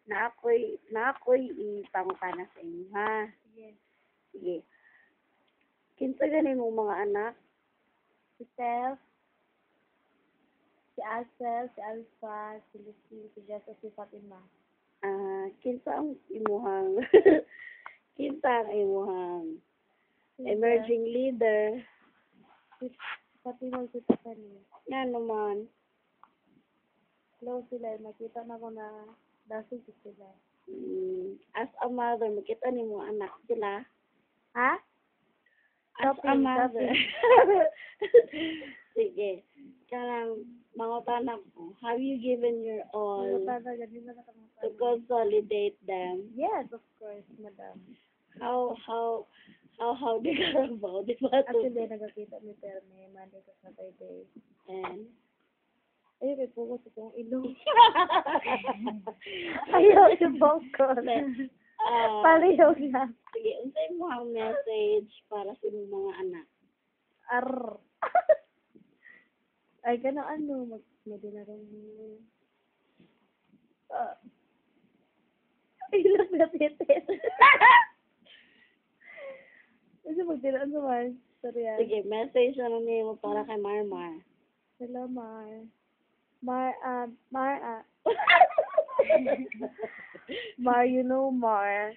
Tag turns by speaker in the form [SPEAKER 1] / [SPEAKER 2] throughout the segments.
[SPEAKER 1] na ako'y ipangutana sa inyo, ha?
[SPEAKER 2] Sige.
[SPEAKER 1] Sige. Kinsa gani mong mga anak?
[SPEAKER 2] Si Steph, si Asel, si Alpha, si Lucy, si Jessa, si Fatima.
[SPEAKER 1] Kinsa ang imuhang emerging leader?
[SPEAKER 2] Si Fatima, si Tiffany.
[SPEAKER 1] Nga naman.
[SPEAKER 2] Hello sila, nakita na ko na dasig sila.
[SPEAKER 1] As a mother, makita ni mo anak sila.
[SPEAKER 2] Ha?
[SPEAKER 1] As a
[SPEAKER 2] Shopping,
[SPEAKER 1] mother. Sige. Kanang mangutana ko, have you given your all to consolidate them?
[SPEAKER 2] Yes, of course, madam.
[SPEAKER 1] How do you go about it?
[SPEAKER 2] Actually, nagkakita ni Perme, Monday to Saturday.
[SPEAKER 1] And
[SPEAKER 2] Ayun, may puko sa kong ilong. Ayaw, ibang ko. Paliw na.
[SPEAKER 1] Sige, unsay mo ang message para sa imong mga anak?
[SPEAKER 2] Arr. Ay, gano'n ano, mag-dinarong mo. Ilang na titit. Kasi mag-dinarong naman. Sorry yan.
[SPEAKER 1] Sige, message na niyo mo para kay Marmar.
[SPEAKER 2] Hello, Mar, you know, Mar,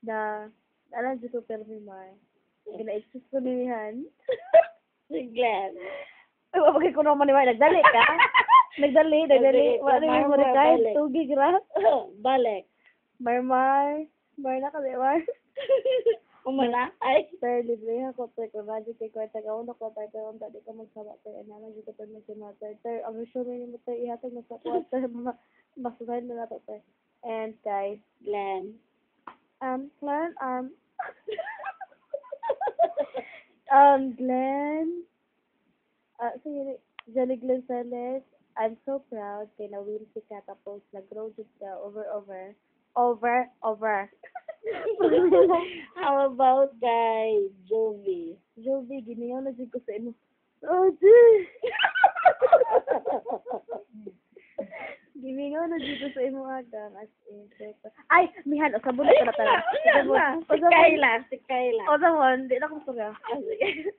[SPEAKER 2] na, alam dito pero may Mar. Gina-excuse ko nilihan.
[SPEAKER 1] Si Glenn.
[SPEAKER 2] Ay, wapagay ko naman ni Mar. Nagdali ka? Nagdali. Wala yung memory card.
[SPEAKER 1] Balik.
[SPEAKER 2] 2 gig ra.
[SPEAKER 1] Balik.
[SPEAKER 2] Mar na kasi, Mar.
[SPEAKER 1] Umana? Ay.
[SPEAKER 2] Sir, libre ako. Sir, kung radyo kay kwarta ka, uno ko, tayo kung dati ka magsama. Sir, naman dito pa nagsimata. Sir, ang resume niyo mo tayo ihatag na sa kwarta. Masunahin na nato, sir. And, guys,
[SPEAKER 1] Glenn.
[SPEAKER 2] Glenn, sige, Johnny Glenn Salas, I'm so proud kay na-win si Catapult, nag-grow just ka, over.
[SPEAKER 1] How about kay Jovi?
[SPEAKER 2] Jovi, giniyaw na dyan ko sa ino. Oh, dude! Giniyaw na dyan ko sa ino agang, as in. Ay, mihan, o sabon na tala.
[SPEAKER 1] Si Kayla.
[SPEAKER 2] O sabon, di na kong surya.
[SPEAKER 1] Sige.